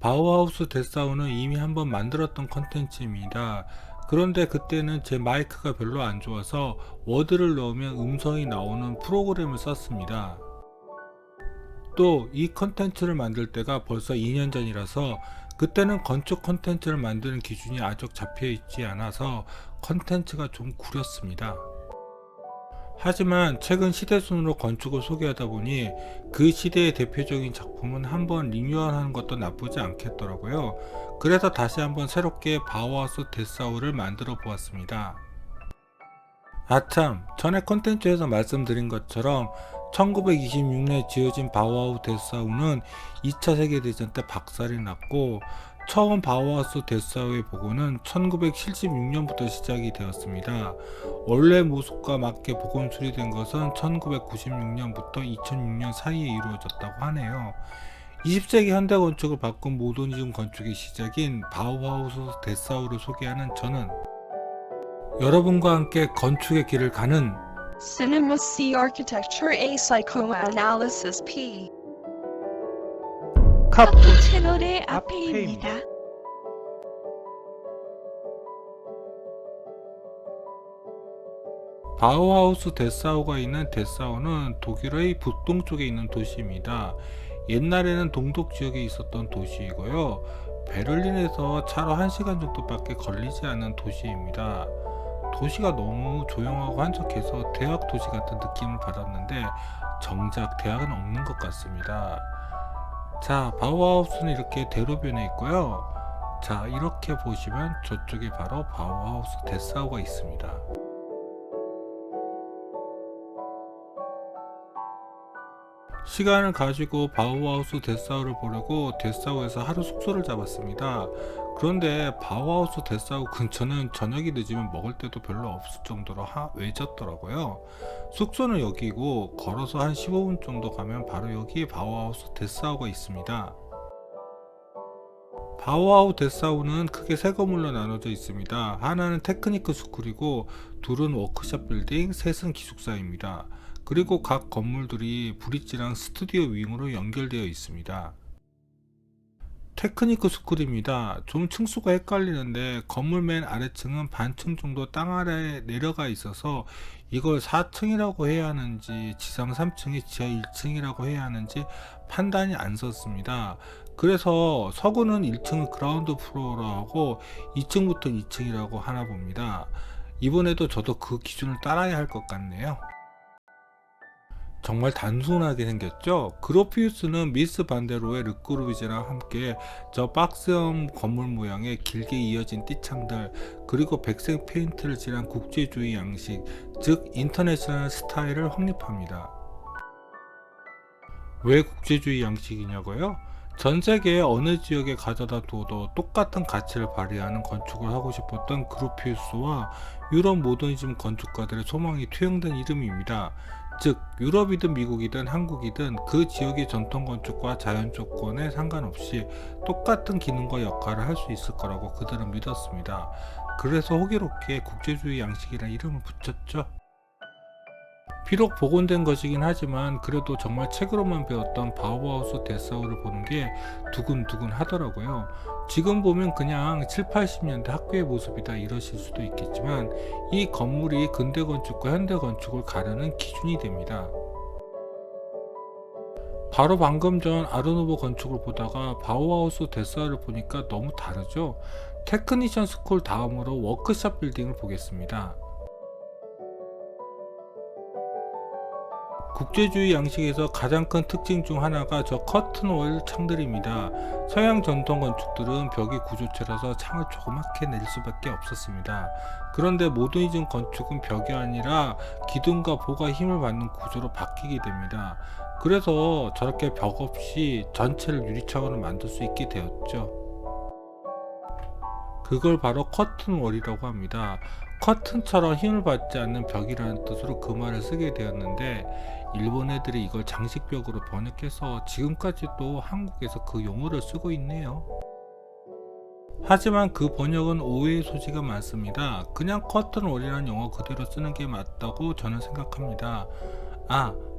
바우하우스 데스하우는 이미 한번 만들었던 컨텐츠입니다. 그런데 그때는 제 마이크가 별로 안 좋아서 워드를 넣으면 음성이 나오는 프로그램을 썼습니다. 또 이 컨텐츠를 만들 때가 벌써 2년 전이라서 그때는 건축 컨텐츠를 만드는 기준이 아직 잡혀 있지 않아서 컨텐츠가 좀 구렸습니다. 하지만 최근 시대순으로 건축을 소개하다 보니 그 시대의 대표적인 작품은 한번 리뉴얼하는 것도 나쁘지 않겠더라고요. 그래서 다시 한번 새롭게 바우하우스 데스하우를 만들어 보았습니다. 아참, 전에 콘텐츠에서 말씀드린 것처럼 1926년에 지어진 바우하우스 데스하우는 2차 세계대전 때 박살이 났고 처음 바우하우스 데스하우의 복원은 1976년부터 시작이 되었습니다. 원래 모습과 맞게 복원 수리된 것은 1996년부터 2006년 사이에 이루어졌다고 하네요. 20세기 현대 건축을 바꾼 모더니즘 건축의 시작인 바우하우스 데스하우를 소개하는 저는 여러분과 함께 건축의 길을 가는 Cinema C Architecture A Psychoanalysis P 카푸 채널의 앞에입니다. 바우하우스 데스하우가 있는 데스하우는 독일의 북동쪽에 있는 도시입니다. 옛날에는 동독 지역에 있었던 도시이고요. 베를린에서 차로 1시간 정도밖에 걸리지 않는 도시입니다. 도시가 너무 조용하고 한적해서 대학 도시 같은 느낌을 받았는데 정작 대학은 없는 것 같습니다. 자, 바우하우스는 이렇게 대로변에 있고요. 자, 이렇게 보시면 저쪽에 바로 바우하우스 데스하우가 있습니다. 시간을 가지고 바우하우스 데스하우를 보려고 데스하우에서 하루 숙소를 잡았습니다. 그런데 바우하우스 데스하우 근처는 저녁이 늦으면 먹을 데도 별로 없을 정도로 외졌더라고요. 숙소는 여기고 걸어서 한 15분 정도 가면 바로 여기 바우하우스 데스하우가 있습니다. 바우하우스 데스하우는 크게 세 건물로 나눠져 있습니다. 하나는 테크니크 스쿨이고 둘은 워크숍 빌딩, 셋은 기숙사입니다. 그리고 각 건물들이 브릿지랑 스튜디오 윙으로 연결되어 있습니다. 테크니크 스쿨입니다. 좀 층수가 헷갈리는데 건물 맨 아래층은 반층 정도 땅 아래에 내려가 있어서 이걸 4층이라고 해야 하는지 지상 3층이 지하 1층이라고 해야 하는지 판단이 안 섰습니다. 그래서 서구는 1층을 그라운드 플로어로 하고 2층부터 2층이라고 하나 봅니다. 이번에도 저도 그 기준을 따라야 할 것 같네요. 정말 단순하게 생겼죠? 그로피우스는 미스 반데로의 르크루비제랑 함께 저 박스형 건물 모양의 길게 이어진 띠창들, 그리고 백색 페인트를 칠한 국제주의 양식, 즉 인터내셔널 스타일을 확립합니다. 왜 국제주의 양식이냐고요? 전 세계의 어느 지역에 가져다 두어도 똑같은 가치를 발휘하는 건축을 하고 싶었던 그로피우스와 유럽 모더니즘 건축가들의 소망이 투영된 이름입니다. 즉 유럽이든 미국이든 한국이든 그 지역의 전통 건축과 자연 조건에 상관없이 똑같은 기능과 역할을 할 수 있을 거라고 그들은 믿었습니다. 그래서 호기롭게 국제주의 양식이라는 이름을 붙였죠. 비록 복원된 것이긴 하지만 그래도 정말 책으로만 배웠던 바우하우스 데스하우를 보는 게 두근두근 하더라고요. 지금 보면 그냥 7, 80년대 학교의 모습이다 이러실 수도 있겠지만 이 건물이 근대 건축과 현대 건축을 가르는 기준이 됩니다. 바로 방금 전 아르누보 건축을 보다가 바우하우스 데스하우를 보니까 너무 다르죠. 테크니션 스쿨 다음으로 워크숍 빌딩을 보겠습니다. 국제주의 양식에서 가장 큰 특징 중 하나가 저 커튼월 창들입니다. 서양 전통 건축들은 벽이 구조체라서 창을 조그맣게 낼 수밖에 없었습니다. 그런데 모더니즘 건축은 벽이 아니라 기둥과 보가 힘을 받는 구조로 바뀌게 됩니다. 그래서 저렇게 벽 없이 전체를 유리창으로 만들 수 있게 되었죠. 그걸 바로 커튼월이라고 합니다. 커튼처럼 힘을 받지 않는 벽이라는 뜻으로 그 말을 쓰게 되었는데 일본 애들이 이걸 장식벽으로 번역해서 지금까지도 한국에서 그 용어를 쓰고 있네요. 하지만 그 번역은 오해의 소지가 많습니다. 그냥 커튼월이라는 용어 그대로 쓰는 게 맞다고 저는 생각합니다.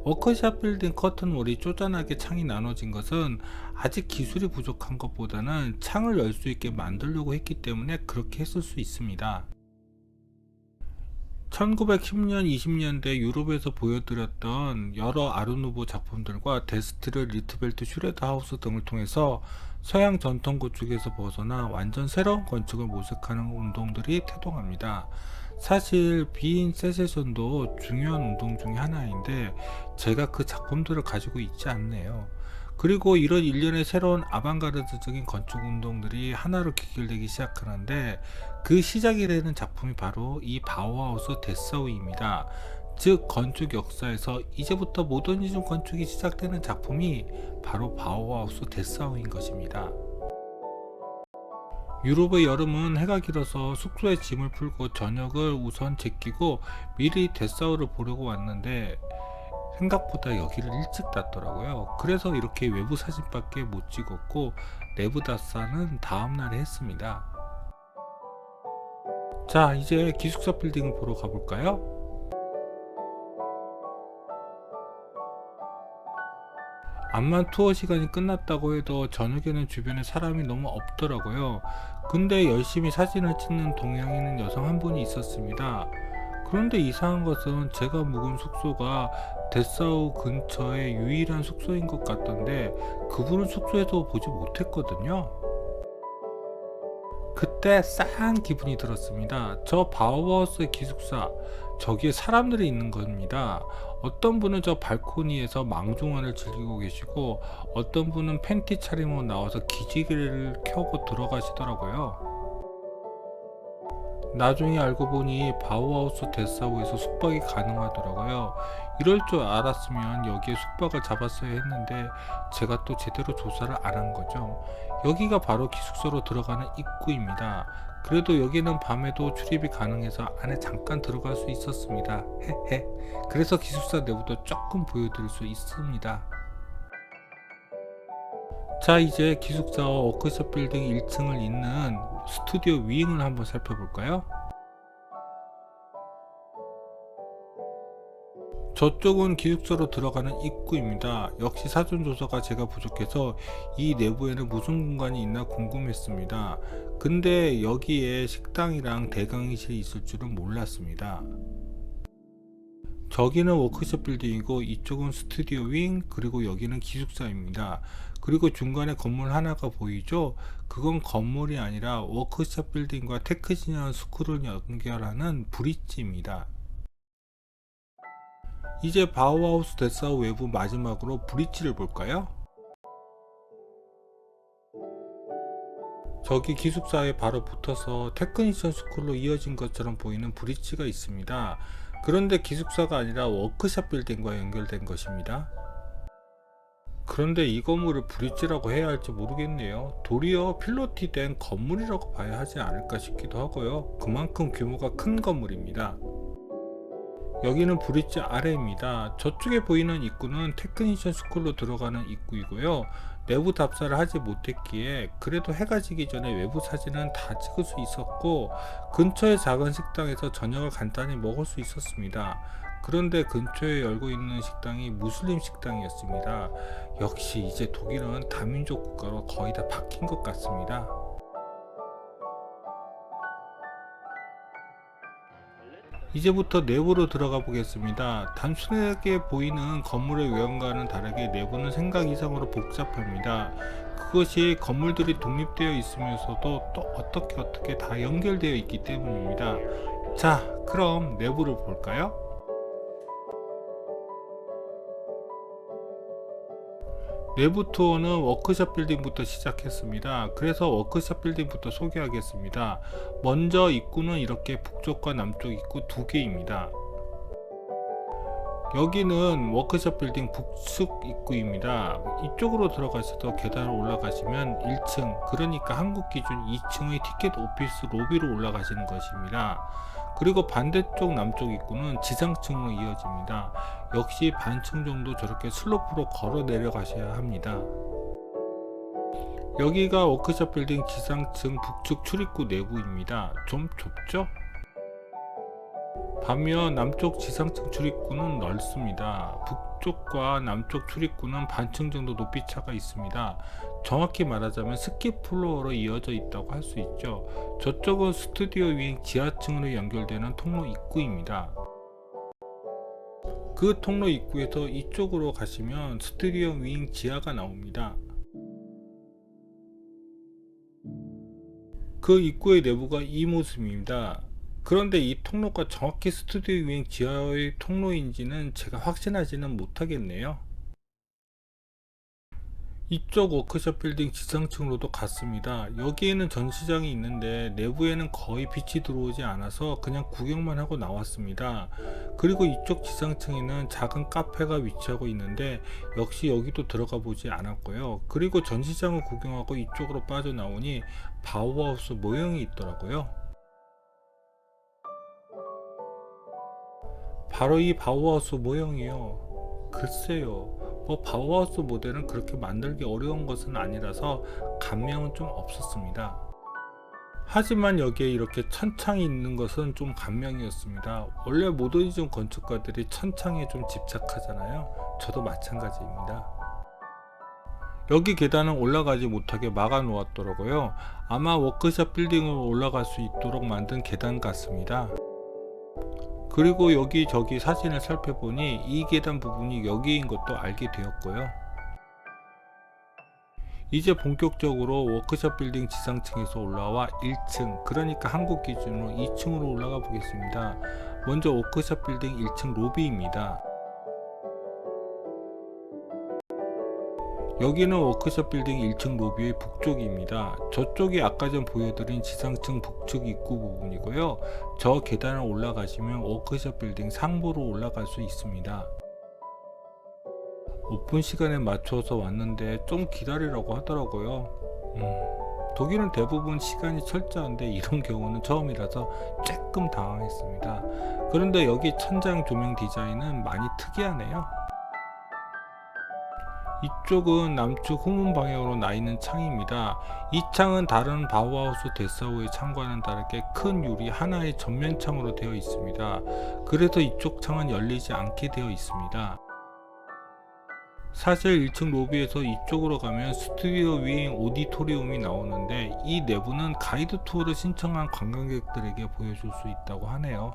워크샵 빌딩 커튼홀이 쪼잔하게 창이 나눠진 것은 아직 기술이 부족한 것보다는 창을 열 수 있게 만들려고 했기 때문에 그렇게 했을 수 있습니다. 1910년, 20년대 유럽에서 보여드렸던 여러 아르누보 작품들과 데스트르, 리트벨트, 슈레드 하우스 등을 통해서 서양 전통 건축에서 벗어나 완전 새로운 건축을 모색하는 운동들이 태동합니다. 사실 비인 세세션도 중요한 운동 중에 하나인데 제가 그 작품들을 가지고 있지 않네요. 그리고 이런 일련의 새로운 아방가르드적인 건축 운동들이 하나로 귀결되기 시작하는데 그 시작이 되는 작품이 바로 이 바우하우스 데사우입니다. 즉 건축 역사에서 이제부터 모더니즘 건축이 시작되는 작품이 바로 바우하우스 데사우인 것입니다. 유럽의 여름은 해가 길어서 숙소에 짐을 풀고 저녁을 우선 제끼고 미리 데사우를 보려고 왔는데 생각보다 여기를 일찍 닫더라고요. 그래서 이렇게 외부 사진밖에 못 찍었고 내부 답사는 다음날에 했습니다. 자, 이제 기숙사 빌딩을 보러 가볼까요? 암만 투어 시간이 끝났다고 해도 저녁에는 주변에 사람이 너무 없더라고요. 근데 열심히 사진을 찍는 동양인 있는 여성 한 분이 있었습니다. 그런데 이상한 것은 제가 묵은 숙소가 데사우 근처의 유일한 숙소인 것 같던데 그분은 숙소에도 보지 못했거든요. 그때 싸한 기분이 들었습니다. 저 바우하우스의 기숙사, 저기에 사람들이 있는 겁니다. 어떤 분은 저 발코니에서 망중환을 즐기고 계시고 어떤 분은 팬티 차림으로 나와서 기지개를 켜고 들어가시더라고요. 나중에 알고 보니 바우하우스 데사우에서 숙박이 가능하더라고요. 이럴 줄 알았으면 여기에 숙박을 잡았어야 했는데 제가 또 제대로 조사를 안 한 거죠. 여기가 바로 기숙사로 들어가는 입구입니다. 그래도 여기는 밤에도 출입이 가능해서 안에 잠깐 들어갈 수 있었습니다. 헤헤. 그래서 기숙사 내부도 조금 보여드릴 수 있습니다. 자, 이제 기숙사와 워크숍 빌딩 1층을 잇는 스튜디오 윙을 한번 살펴볼까요? 저쪽은 기숙사로 들어가는 입구입니다. 역시 사전조사가 제가 부족해서 이 내부에는 무슨 공간이 있나 궁금했습니다. 근데 여기에 식당이랑 대강의실이 있을 줄은 몰랐습니다. 저기는 워크숍 빌딩이고 이쪽은 스튜디오 윙, 그리고 여기는 기숙사입니다. 그리고 중간에 건물 하나가 보이죠? 그건 건물이 아니라 워크숍 빌딩과 테크니션 스쿨을 연결하는 브릿지입니다. 이제 바우하우스 데사우 외부 마지막으로 브릿지를 볼까요? 저기 기숙사에 바로 붙어서 테크니션 스쿨로 이어진 것처럼 보이는 브릿지가 있습니다. 그런데 기숙사가 아니라 워크숍 빌딩과 연결된 것입니다. 그런데 이 건물을 브릿지라고 해야 할지 모르겠네요. 도리어 필로티 된 건물이라고 봐야 하지 않을까 싶기도 하고요. 그만큼 규모가 큰 건물입니다. 여기는 브릿지 아래입니다. 저쪽에 보이는 입구는 테크니션 스쿨로 들어가는 입구이고요. 내부 답사를 하지 못했기에 그래도 해가 지기 전에 외부 사진은 다 찍을 수 있었고 근처의 작은 식당에서 저녁을 간단히 먹을 수 있었습니다. 그런데 근처에 열고 있는 식당이 무슬림 식당이었습니다. 역시 이제 독일은 다민족 국가로 거의 다 바뀐 것 같습니다. 이제부터 내부로 들어가 보겠습니다. 단순하게 보이는 건물의 외관과는 다르게 내부는 생각 이상으로 복잡합니다. 그것이 건물들이 독립되어 있으면서도 또 어떻게 다 연결되어 있기 때문입니다. 자, 그럼 내부를 볼까요? 내부 투어는 워크숍 빌딩부터 시작했습니다. 그래서 워크숍 빌딩부터 소개하겠습니다. 먼저 입구는 이렇게 북쪽과 남쪽 입구 두 개입니다. 여기는 워크숍 빌딩 북측 입구입니다. 이쪽으로 들어가셔서 계단을 올라가시면 1층, 그러니까 한국 기준 2층의 티켓 오피스 로비로 올라가시는 것입니다. 그리고 반대쪽 남쪽 입구는 지상층으로 이어집니다. 역시 반층 정도 저렇게 슬로프로 걸어 내려가셔야 합니다. 여기가 워크숍 빌딩 지상층 북측 출입구 내부입니다. 좀 좁죠? 반면 남쪽 지상층 출입구는 넓습니다. 북쪽과 남쪽 출입구는 반층 정도 높이 차가 있습니다. 정확히 말하자면 스킵 플로어로 이어져 있다고 할 수 있죠. 저쪽은 스튜디오 윙 지하층으로 연결되는 통로 입구입니다. 그 통로 입구에서 이쪽으로 가시면 스튜디오 윙 지하가 나옵니다. 그 입구의 내부가 이 모습입니다. 그런데 이 통로가 정확히 스튜디오 윙 지하의 통로인지는 제가 확신하지는 못하겠네요. 이쪽 워크숍 빌딩 지상층으로도 갔습니다. 여기에는 전시장이 있는데 내부에는 거의 빛이 들어오지 않아서 그냥 구경만 하고 나왔습니다. 그리고 이쪽 지상층에는 작은 카페가 위치하고 있는데 역시 여기도 들어가 보지 않았고요. 그리고 전시장을 구경하고 이쪽으로 빠져나오니 바우하우스 모형이 있더라고요. 바로 이 바우하우스 모형이요. 글쎄요, 바우하우스 모델은 그렇게 만들기 어려운 것은 아니라서 감명은 좀 없었습니다. 하지만 여기에 이렇게 천창이 있는 것은 좀 감명이었습니다. 원래 모더니즘 건축가들이 천창에 좀 집착하잖아요. 저도 마찬가지입니다. 여기 계단은 올라가지 못하게 막아 놓았더라고요. 아마 워크숍 빌딩으로 올라갈 수 있도록 만든 계단 같습니다. 그리고 여기저기 사진을 살펴보니 이 계단 부분이 여기인 것도 알게 되었고요. 이제 본격적으로 워크숍 빌딩 지상층에서 올라와 1층, 그러니까 한국 기준으로 2층으로 올라가 보겠습니다. 먼저 워크숍 빌딩 1층 로비입니다. 여기는 워크숍 빌딩 1층 로비의 북쪽입니다. 저쪽이 아까 전 보여드린 지상층 북측 입구 부분이고요. 저 계단을 올라가시면 워크숍 빌딩 상부로 올라갈 수 있습니다. 오픈 시간에 맞춰서 왔는데 좀 기다리라고 하더라고요. 독일은 대부분 시간이 철저한데 이런 경우는 처음이라서 조금 당황했습니다. 그런데 여기 천장 조명 디자인은 많이 특이하네요. 이쪽은 남측 후문 방향으로 나 있는 창입니다. 이 창은 다른 바우하우스 데사우의 창과는 다르게 큰 유리 하나의 전면 창으로 되어 있습니다. 그래서 이쪽 창은 열리지 않게 되어 있습니다. 사실 1층 로비에서 이쪽으로 가면 스튜디오 윙 오디토리움이 나오는데 이 내부는 가이드 투어를 신청한 관광객들에게 보여줄 수 있다고 하네요.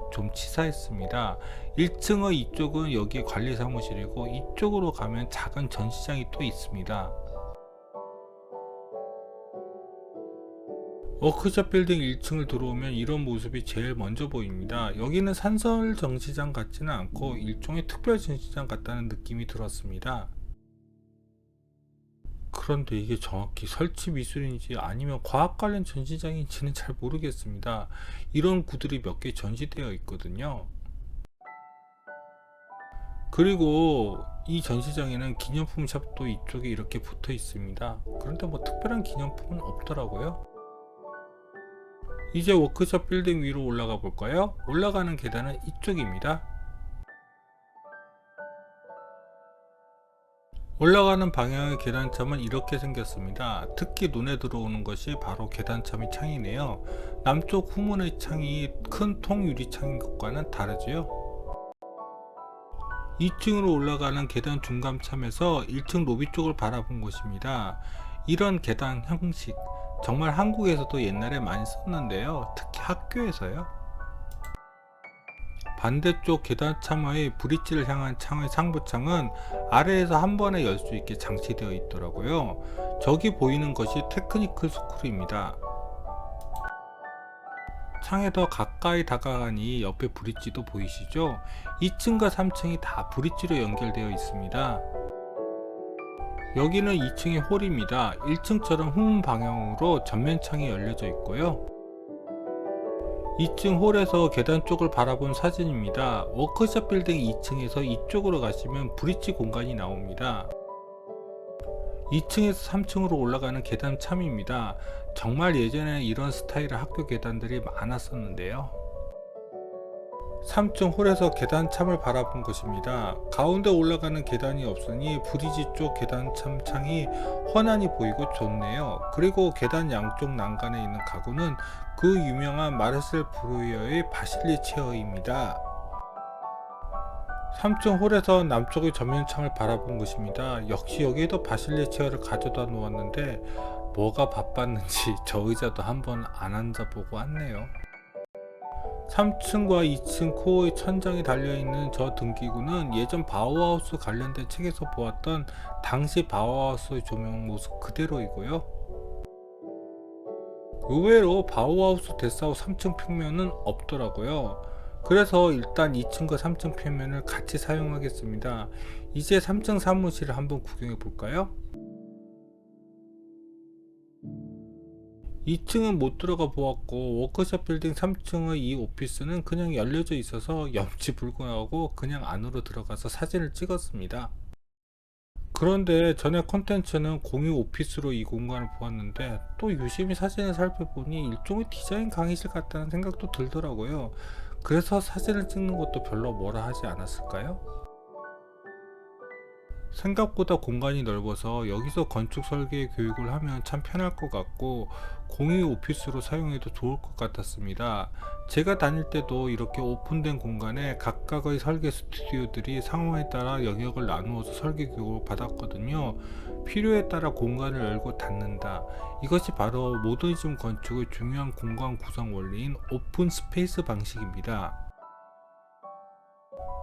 좀 치사했습니다. 1층의 이쪽은 여기 관리 사무실이고 이쪽으로 가면 작은 전시장이 또 있습니다. 워크숍 빌딩 1층을 들어오면 이런 모습이 제일 먼저 보입니다. 여기는 산설 전시장 같지는 않고 일종의 특별 전시장 같다는 느낌이 들었습니다. 그런데 이게 정확히 설치 미술인지 아니면 과학 관련 전시장인지는 잘 모르겠습니다. 이런 구들이 몇 개 전시되어 있거든요. 그리고 이 전시장에는 기념품 샵도 이쪽에 이렇게 붙어 있습니다. 그런데 뭐 특별한 기념품은 없더라고요. 이제 워크숍 빌딩 위로 올라가 볼까요? 올라가는 계단은 이쪽입니다. 올라가는 방향의 계단참은 이렇게 생겼습니다. 특히 눈에 들어오는 것이 바로 계단참의 창이네요. 남쪽 후문의 창이 큰 통유리창인 것과는 다르지요. 2층으로 올라가는 계단 중간참에서 1층 로비 쪽을 바라본 곳입니다. 이런 계단 형식 정말 한국에서도 옛날에 많이 썼는데요. 특히 학교에서요. 반대쪽 계단참의 브릿지를 향한 창의 상부창은 아래에서 한 번에 열 수 있게 장치되어 있더라고요. 저기 보이는 것이 테크니컬 스쿨입니다. 창에 더 가까이 다가가니 옆에 브릿지도 보이시죠? 2층과 3층이 다 브릿지로 연결되어 있습니다. 여기는 2층의 홀입니다. 1층처럼 후문 방향으로 전면창이 열려져 있고요. 2층 홀에서 계단 쪽을 바라본 사진입니다. 워크숍 빌딩 2층에서 이쪽으로 가시면 브릿지 공간이 나옵니다. 2층에서 3층으로 올라가는 계단 참입니다. 정말 예전에 이런 스타일의 학교 계단들이 많았었는데요. 3층 홀에서 계단 참을 바라본 것입니다. 가운데 올라가는 계단이 없으니 브리지 쪽 계단 참 창이 훤하니 보이고 좋네요. 그리고 계단 양쪽 난간에 있는 가구는 그 유명한 마르셀 브루이어의 바실리 체어입니다. 3층 홀에서 남쪽의 전면창을 바라본 것입니다. 역시 여기에도 바실레 체어를 가져다 놓았는데 뭐가 바빴는지 저 의자도 한번 안 앉아보고 왔네요. 3층과 2층 코어의 천장에 달려있는 저 등기구는 예전 바우하우스 관련된 책에서 보았던 당시 바우하우스의 조명 모습 그대로이고요. 의외로 바우하우스 데스하우 3층 평면은 없더라고요. 그래서 일단 2층과 3층 평면을 같이 사용하겠습니다. 이제 3층 사무실을 한번 구경해 볼까요? 2층은 못 들어가 보았고 워크숍 빌딩 3층의 이 오피스는 그냥 열려져 있어서 염치불구하고 그냥 안으로 들어가서 사진을 찍었습니다. 그런데 전에 콘텐츠는 공유 오피스로 이 공간을 보았는데 또 유심히 사진을 살펴보니 일종의 디자인 강의실 같다는 생각도 들더라고요. 그래서 사진을 찍는 것도 별로 뭐라 하지 않았을까요? 생각보다 공간이 넓어서 여기서 건축 설계 교육을 하면 참 편할 것 같고 공유 오피스로 사용해도 좋을 것 같았습니다. 제가 다닐 때도 이렇게 오픈된 공간에 각각의 설계 스튜디오들이 상황에 따라 영역을 나누어서 설계 교육을 받았거든요. 필요에 따라 공간을 열고 닫는다. 이것이 바로 모더니즘 건축의 중요한 공간 구성 원리인 오픈 스페이스 방식입니다.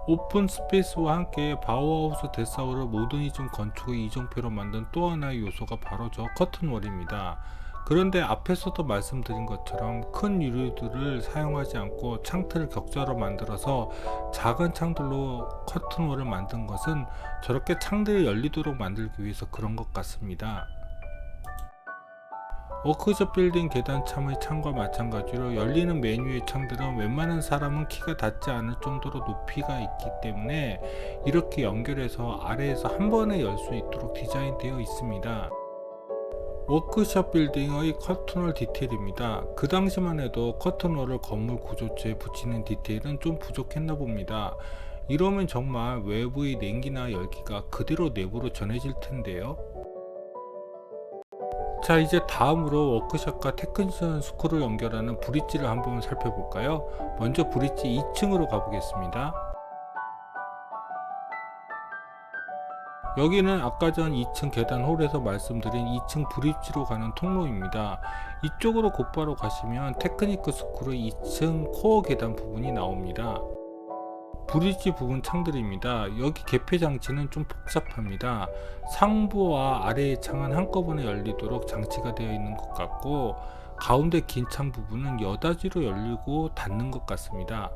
오픈 스페이스와 함께 바우하우스 데스하우를 모더니즘 건축의 이정표로 만든 또 하나의 요소가 바로 저 커튼월입니다. 그런데 앞에서도 말씀드린 것처럼 큰 유리들을 사용하지 않고 창틀을 격자로 만들어서 작은 창들로 커튼월을 만든 것은 저렇게 창들이 열리도록 만들기 위해서 그런 것 같습니다. 워크숍 빌딩 계단 참의 창과 마찬가지로 열리는 메뉴의 창들은 웬만한 사람은 키가 닿지 않을 정도로 높이가 있기 때문에 이렇게 연결해서 아래에서 한 번에 열 수 있도록 디자인되어 있습니다. 워크숍 빌딩의 커튼홀 디테일입니다. 그 당시만 해도 커튼홀을 건물 구조체에 붙이는 디테일은 좀 부족했나 봅니다. 이러면 정말 외부의 냉기나 열기가 그대로 내부로 전해질 텐데요. 자, 이제 다음으로 워크숍과 테크니션 스쿨을 연결하는 브릿지를 한번 살펴볼까요? 먼저 브릿지 2층으로 가보겠습니다. 여기는 아까 전 2층 계단 홀에서 말씀드린 2층 브릿지로 가는 통로입니다. 이쪽으로 곧바로 가시면 테크니크 스쿨의 2층 코어 계단 부분이 나옵니다. 브릿지 부분 창들입니다. 여기 개폐 장치는 좀 복잡합니다. 상부와 아래의 창은 한꺼번에 열리도록 장치가 되어 있는 것 같고 가운데 긴 창 부분은 여닫이로 열리고 닫는 것 같습니다.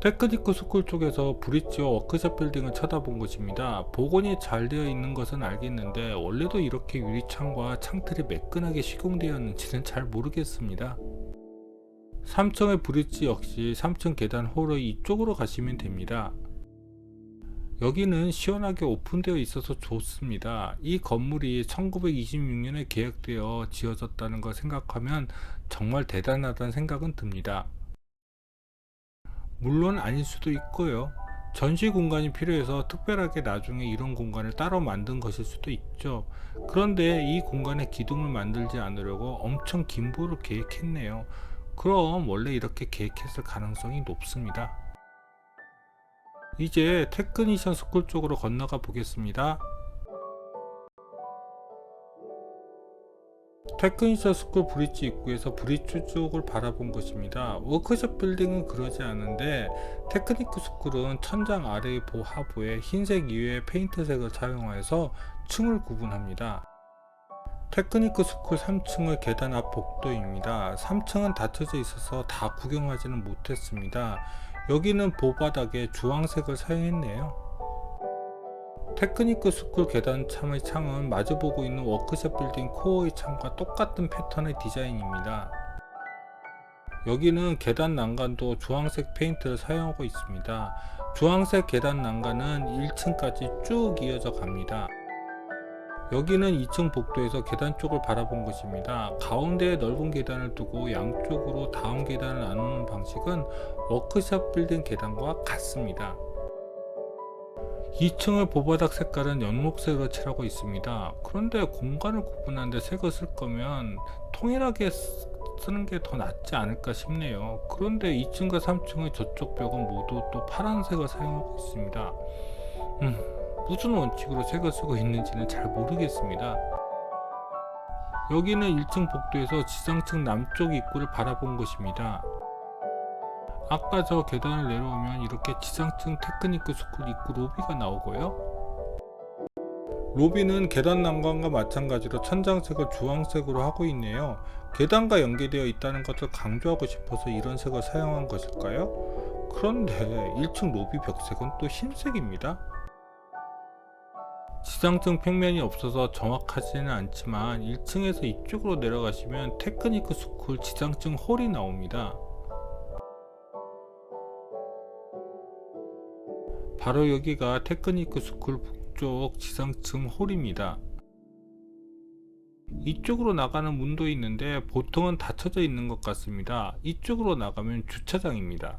테크니크 스쿨 쪽에서 브릿지와 워크숍 빌딩을 쳐다본 것입니다. 복원이 잘 되어 있는 것은 알겠는데 원래도 이렇게 유리창과 창틀이 매끈하게 시공되었는지는 잘 모르겠습니다. 3층의 브릿지 역시 3층 계단 홀의 이쪽으로 가시면 됩니다. 여기는 시원하게 오픈되어 있어서 좋습니다. 이 건물이 1926년에 계획되어 지어졌다는 걸 생각하면 정말 대단하다는 생각은 듭니다. 물론 아닐 수도 있고요. 전시 공간이 필요해서 특별하게 나중에 이런 공간을 따로 만든 것일 수도 있죠. 그런데 이 공간에 기둥을 만들지 않으려고 엄청 김보를 계획했네요. 그럼 원래 이렇게 계획했을 가능성이 높습니다. 이제 테크니션 스쿨 쪽으로 건너가 보겠습니다. 테크니션 스쿨 브릿지 입구에서 브릿지 쪽을 바라본 것입니다. 워크숍 빌딩은 그러지 않은데 테크니크 스쿨은 천장 아래의 하부에 흰색 이외의 페인트색을 사용하여서 층을 구분합니다. 테크니크 스쿨 3층의 계단 앞 복도입니다. 3층은 닫혀져 있어서 다 구경하지는 못했습니다. 여기는 보바닥에 주황색을 사용했네요. 테크니크 스쿨 계단 참의 창은 마주보고 있는 워크숍 빌딩 코어의 창과 똑같은 패턴의 디자인입니다. 여기는 계단 난간도 주황색 페인트를 사용하고 있습니다. 주황색 계단 난간은 1층까지 쭉 이어져 갑니다. 여기는 2층 복도에서 계단 쪽을 바라본 것입니다. 가운데에 넓은 계단을 두고 양쪽으로 다음 계단을 나누는 방식은 워크숍 빌딩 계단과 같습니다. 2층의 보바닥 색깔은 연목색으로 칠하고 있습니다. 그런데 공간을 구분하는데 색을 쓸 거면 통일하게 쓰는 게 더 낫지 않을까 싶네요. 그런데 2층과 3층의 저쪽 벽은 모두 또 파란색을 사용하고 있습니다. 무슨 원칙으로 색을 쓰고 있는지는 잘 모르겠습니다. 여기는 1층 복도에서 지상층 남쪽 입구를 바라본 곳입니다. 아까 저 계단을 내려오면 이렇게 지상층 테크니크 스쿨 입구 로비가 나오고요. 로비는 계단 난간과 마찬가지로 천장색을 주황색으로 하고 있네요. 계단과 연계되어 있다는 것을 강조하고 싶어서 이런 색을 사용한 것일까요? 그런데 1층 로비 벽색은 또 흰색입니다. 지상층 평면이 없어서 정확하지는 않지만 1층에서 이쪽으로 내려가시면 테크니크 스쿨 지상층 홀이 나옵니다. 바로 여기가 테크니크 스쿨 북쪽 지상층 홀입니다. 이쪽으로 나가는 문도 있는데 보통은 닫혀져 있는 것 같습니다. 이쪽으로 나가면 주차장입니다.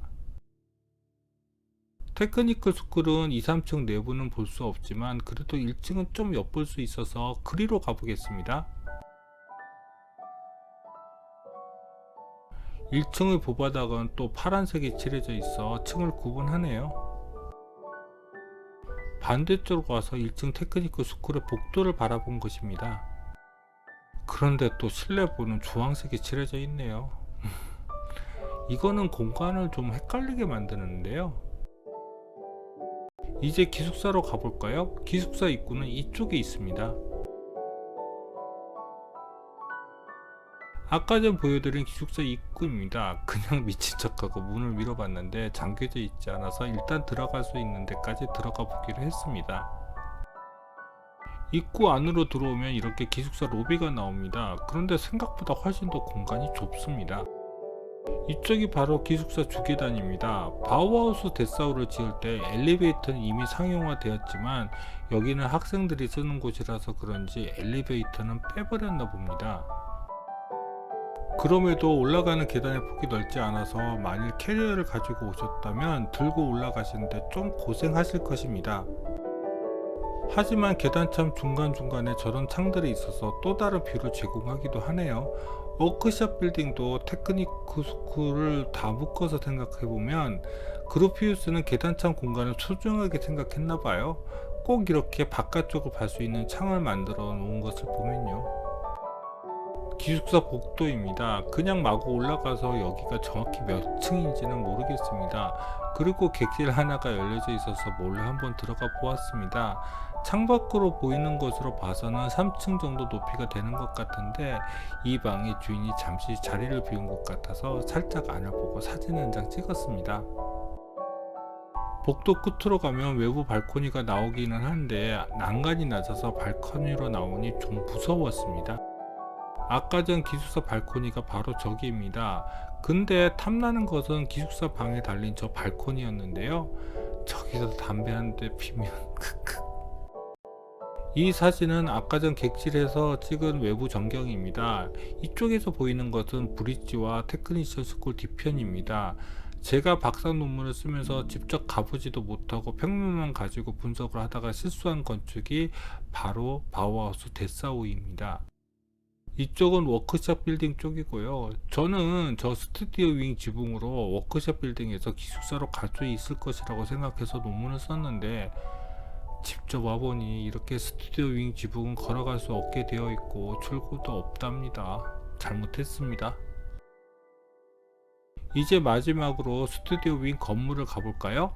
테크니컬 스쿨은 2, 3층 내부는 볼 수 없지만 그래도 1층은 좀 엿볼 수 있어서 그리로 가보겠습니다. 1층의 보바닥은 또 파란색이 칠해져 있어 층을 구분하네요. 반대쪽으로 와서 1층 테크니컬 스쿨의 복도를 바라본 것입니다. 그런데 또 실내부는 주황색이 칠해져 있네요. 이거는 공간을 좀 헷갈리게 만드는데요. 이제 기숙사로 가볼까요? 기숙사 입구는 이쪽에 있습니다. 아까 전 보여드린 기숙사 입구입니다. 그냥 미친 척하고 문을 밀어봤는데 잠겨져 있지 않아서 일단 들어갈 수 있는 데까지 들어가 보기로 했습니다. 입구 안으로 들어오면 이렇게 기숙사 로비가 나옵니다. 그런데 생각보다 훨씬 더 공간이 좁습니다. 이쪽이 바로 기숙사 주계단입니다. 바우하우스 데스하우스를 지을 때 엘리베이터는 이미 상용화 되었지만 여기는 학생들이 쓰는 곳이라서 그런지 엘리베이터는 빼버렸나 봅니다. 그럼에도 올라가는 계단의 폭이 넓지 않아서 만일 캐리어를 가지고 오셨다면 들고 올라가시는데 좀 고생하실 것입니다. 하지만 계단참 중간중간에 저런 창들이 있어서 또 다른 뷰를 제공하기도 하네요. 워크숍 빌딩도 테크니크 스쿨을 다 묶어서 생각해보면 그루피우스는 계단참 공간을 소중하게 생각했나봐요. 꼭 이렇게 바깥쪽을 볼 수 있는 창을 만들어 놓은 것을 보면요. 기숙사 복도입니다. 그냥 마구 올라가서 여기가 정확히 몇 층인지는 모르겠습니다. 그리고 객실 하나가 열려져 있어서 몰래 한번 들어가 보았습니다. 창밖으로 보이는 것으로 봐서는 3층 정도 높이가 되는 것 같은데 이 방의 주인이 잠시 자리를 비운 것 같아서 살짝 안을 보고 사진 한 장 찍었습니다. 복도 끝으로 가면 외부 발코니가 나오기는 한데 난간이 낮아서 발코니로 나오니 좀 무서웠습니다. 아까 전 기숙사 발코니가 바로 저기입니다. 근데 탐나는 것은 기숙사 방에 달린 저 발코니였는데요. 저기서 담배 한 대 피면 크크. 이 사진은 아까 전 객실에서 찍은 외부 전경입니다. 이쪽에서 보이는 것은 브릿지와 테크니컬 스쿨 뒤편입니다. 제가 박사 논문을 쓰면서 직접 가보지도 못하고 평면만 가지고 분석을 하다가 실수한 건축이 바로 바우하우스 데스하우스입니다. 이쪽은 워크숍 빌딩 쪽이고요. 저는 저 스튜디오 윙 지붕으로 워크숍 빌딩에서 기숙사로 갈 수 있을 것이라고 생각해서 논문을 썼는데 직접 와보니 이렇게 스튜디오 윙 지붕은 걸어갈 수 없게 되어 있고 출구도 없답니다. 잘못했습니다. 이제 마지막으로 스튜디오 윙 건물을 가볼까요?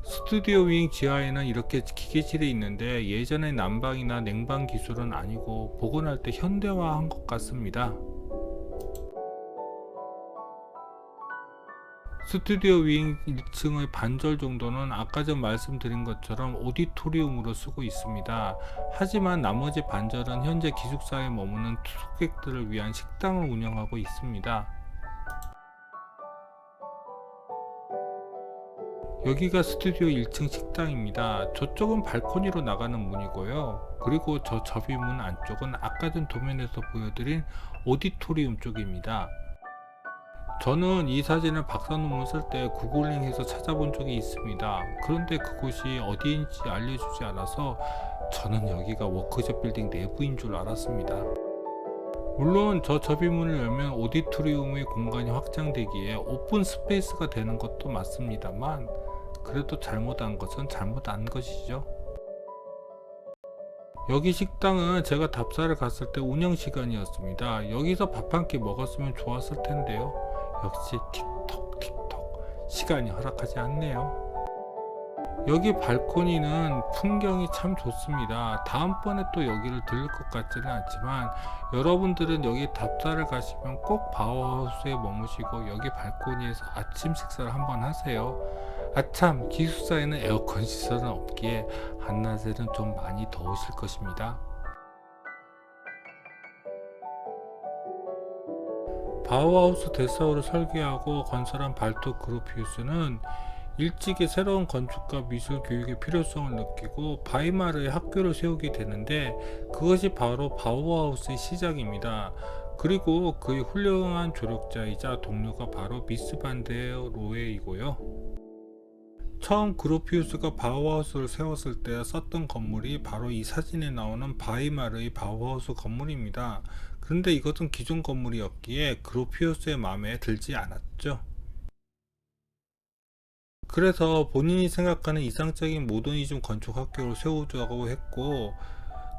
스튜디오 윙 지하에는 이렇게 기계실이 있는데 예전의 난방이나 냉방 기술은 아니고 복원할 때 현대화한 것 같습니다. 스튜디오 윙 1층의 반절 정도는 아까 전 말씀드린 것처럼 오디토리움으로 쓰고 있습니다. 하지만 나머지 반절은 현재 기숙사에 머무는 투숙객들을 위한 식당을 운영하고 있습니다. 여기가 스튜디오 1층 식당입니다. 저쪽은 발코니로 나가는 문이고요. 그리고 저 접이문 안쪽은 아까 전 도면에서 보여드린 오디토리움 쪽입니다. 저는 이 사진을 박사 논문 쓸 때 구글링해서 찾아본 적이 있습니다. 그런데 그곳이 어디인지 알려주지 않아서 저는 여기가 워크숍 빌딩 내부인 줄 알았습니다. 물론 저 접이문을 열면 오디토리움의 공간이 확장되기에 오픈 스페이스가 되는 것도 맞습니다만, 그래도 잘못한 것은 잘못한 것이죠. 여기 식당은 제가 답사를 갔을 때 운영 시간이었습니다. 여기서 밥 한 끼 먹었으면 좋았을 텐데요. 역시 틱톡 시간이 허락하지 않네요. 여기 발코니는 풍경이 참 좋습니다. 다음번에 또 여기를 들릴 것 같지는 않지만, 여러분들은 여기 답사를 가시면 꼭 바우하우스에 머무시고 여기 발코니에서 아침 식사를 한번 하세요. 아참, 기숙사에는 에어컨 시설은 없기에 한낮에는 좀 많이 더우실 것입니다. 바우하우스 데사우를 설계하고 건설한 발토 그루피우스는 일찍이 새로운 건축과 미술 교육의 필요성을 느끼고 바이마르에 학교를 세우게 되는데, 그것이 바로 바우하우스의 시작입니다. 그리고 그의 훌륭한 조력자이자 동료가 바로 미스 반데르 로헤이고요. 처음 그루피우스가 바우하우스를 세웠을 때 썼던 건물이 바로 이 사진에 나오는 바이마르의 바우하우스 건물입니다. 그런데 이것은 기존 건물이었기에 그루피우스의 마음에 들지 않았죠. 그래서 본인이 생각하는 이상적인 모더니즘 건축 학교를 세우자고 했고,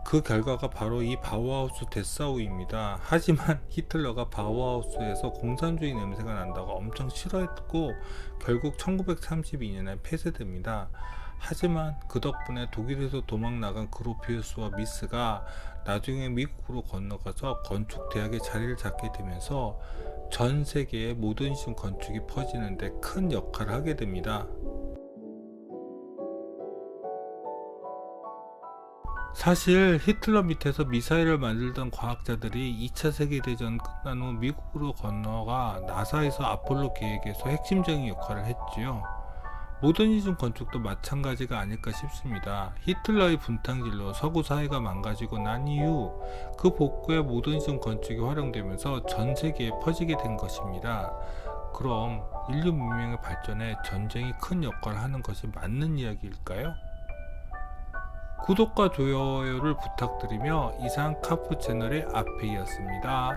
그 결과가 바로 이 바우하우스 데사우입니다. 하지만 히틀러가 바우하우스에서 공산주의 냄새가 난다고 엄청 싫어했고 결국 1932년에 폐쇄됩니다. 하지만 그 덕분에 독일에서 도망 나간 그루피우스와 미스가 나중에 미국으로 건너가서 건축 대학에 자리를 잡게 되면서 전 세계에 모더니즘 건축이 퍼지는데 큰 역할을 하게 됩니다. 사실 히틀러 밑에서 미사일을 만들던 과학자들이 2차 세계대전 끝난 후 미국으로 건너가 나사에서 아폴로 계획에서 핵심적인 역할을 했지요. 모더니즘 건축도 마찬가지가 아닐까 싶습니다. 히틀러의 분탕질로 서구 사회가 망가지고 난 이후 그 복구에 모더니즘 건축이 활용되면서 전 세계에 퍼지게 된 것입니다. 그럼 인류 문명의 발전에 전쟁이 큰 역할을 하는 것이 맞는 이야기일까요? 구독과 좋아요를 부탁드리며 이상 카프 채널의 아페이였습니다.